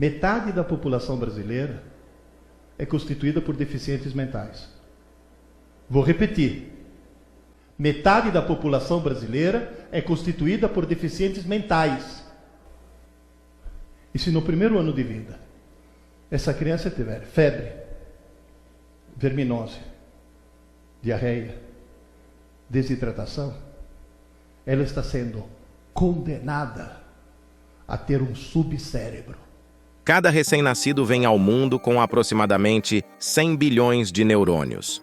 Metade da população brasileira é constituída por deficientes mentais. Vou repetir. Metade da população brasileira é constituída por deficientes mentais. E se no primeiro ano de vida essa criança tiver febre, verminose, diarreia, desidratação, ela está sendo condenada a ter um subcérebro. Cada recém-nascido vem ao mundo com aproximadamente 100 bilhões de neurônios.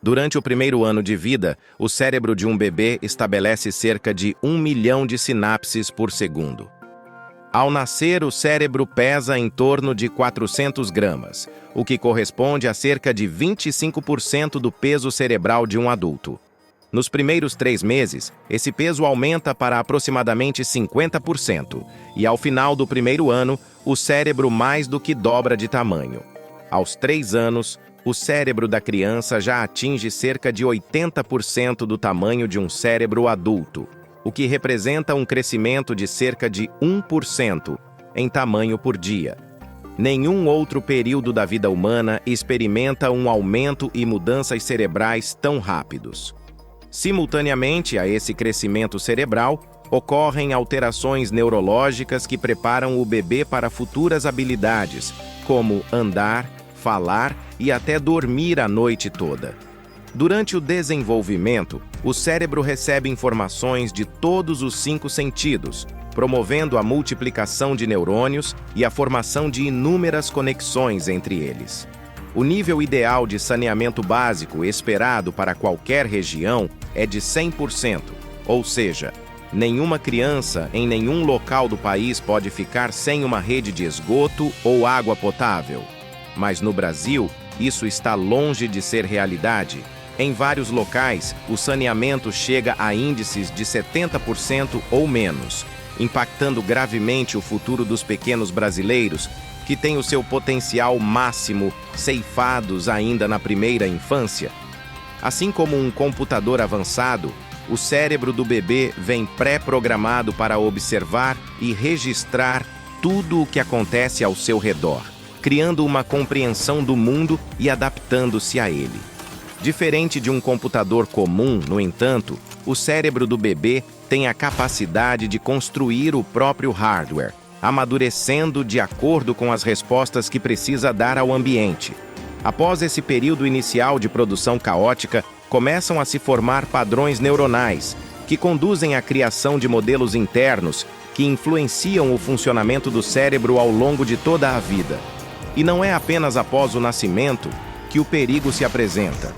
Durante o primeiro ano de vida, o cérebro de um bebê estabelece cerca de 1 milhão de sinapses por segundo. Ao nascer, o cérebro pesa em torno de 400 gramas, o que corresponde a cerca de 25% do peso cerebral de um adulto. Nos primeiros 3 meses, esse peso aumenta para aproximadamente 50%, e ao final do primeiro ano, o cérebro mais do que dobra de tamanho. Aos 3 anos, o cérebro da criança já atinge cerca de 80% do tamanho de um cérebro adulto, o que representa um crescimento de cerca de 1% em tamanho por dia. Nenhum outro período da vida humana experimenta um aumento e mudanças cerebrais tão rápidos. Simultaneamente a esse crescimento cerebral, ocorrem alterações neurológicas que preparam o bebê para futuras habilidades, como andar, falar e até dormir a noite toda. Durante o desenvolvimento, o cérebro recebe informações de todos os 5 sentidos, promovendo a multiplicação de neurônios e a formação de inúmeras conexões entre eles. O nível ideal de saneamento básico esperado para qualquer região é de 100%, ou seja, nenhuma criança em nenhum local do país pode ficar sem uma rede de esgoto ou água potável. Mas no Brasil, isso está longe de ser realidade. Em vários locais, o saneamento chega a índices de 70% ou menos, impactando gravemente o futuro dos pequenos brasileiros, que têm o seu potencial máximo ceifados ainda na primeira infância. Assim como um computador avançado, o cérebro do bebê vem pré-programado para observar e registrar tudo o que acontece ao seu redor, criando uma compreensão do mundo e adaptando-se a ele. Diferente de um computador comum, no entanto, o cérebro do bebê tem a capacidade de construir o próprio hardware, amadurecendo de acordo com as respostas que precisa dar ao ambiente. Após esse período inicial de produção caótica, começam a se formar padrões neuronais, que conduzem à criação de modelos internos que influenciam o funcionamento do cérebro ao longo de toda a vida. E não é apenas após o nascimento que o perigo se apresenta.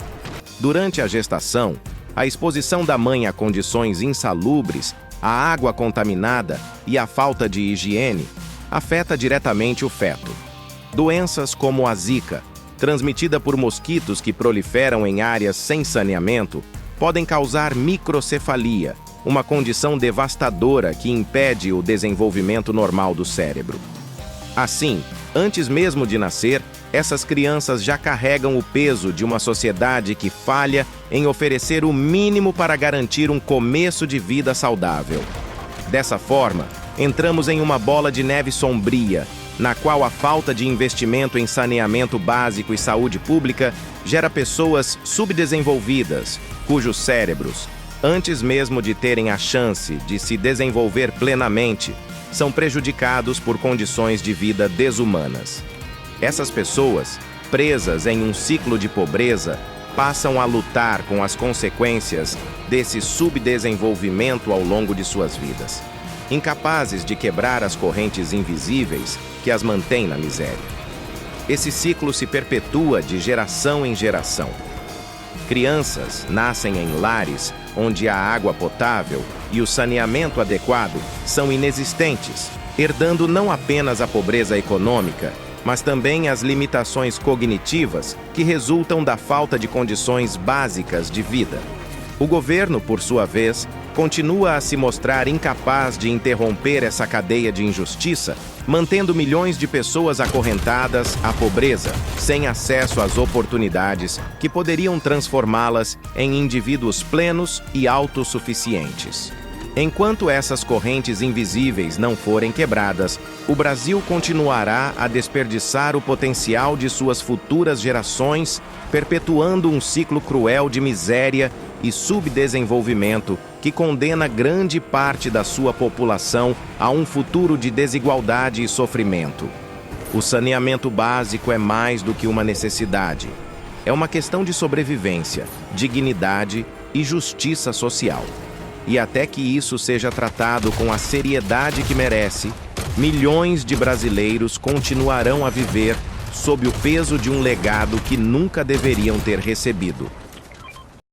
Durante a gestação, a exposição da mãe a condições insalubres, a água contaminada e a falta de higiene afeta diretamente o feto. Doenças como a Zika, transmitida por mosquitos que proliferam em áreas sem saneamento, podem causar microcefalia, uma condição devastadora que impede o desenvolvimento normal do cérebro. Assim, antes mesmo de nascer, essas crianças já carregam o peso de uma sociedade que falha em oferecer o mínimo para garantir um começo de vida saudável. Dessa forma, entramos em uma bola de neve sombria, na qual a falta de investimento em saneamento básico e saúde pública gera pessoas subdesenvolvidas, cujos cérebros, antes mesmo de terem a chance de se desenvolver plenamente, são prejudicados por condições de vida desumanas. Essas pessoas, presas em um ciclo de pobreza, passam a lutar com as consequências desse subdesenvolvimento ao longo de suas vidas, incapazes de quebrar as correntes invisíveis que as mantêm na miséria. Esse ciclo se perpetua de geração em geração. Crianças nascem em lares onde a água potável e o saneamento adequado são inexistentes, herdando não apenas a pobreza econômica, mas também as limitações cognitivas que resultam da falta de condições básicas de vida. O governo, por sua vez, continua a se mostrar incapaz de interromper essa cadeia de injustiça, mantendo milhões de pessoas acorrentadas à pobreza, sem acesso às oportunidades que poderiam transformá-las em indivíduos plenos e autossuficientes. Enquanto essas correntes invisíveis não forem quebradas, o Brasil continuará a desperdiçar o potencial de suas futuras gerações, perpetuando um ciclo cruel de miséria e subdesenvolvimento que condena grande parte da sua população a um futuro de desigualdade e sofrimento. O saneamento básico é mais do que uma necessidade. É uma questão de sobrevivência, dignidade e justiça social. E até que isso seja tratado com a seriedade que merece, milhões de brasileiros continuarão a viver sob o peso de um legado que nunca deveriam ter recebido.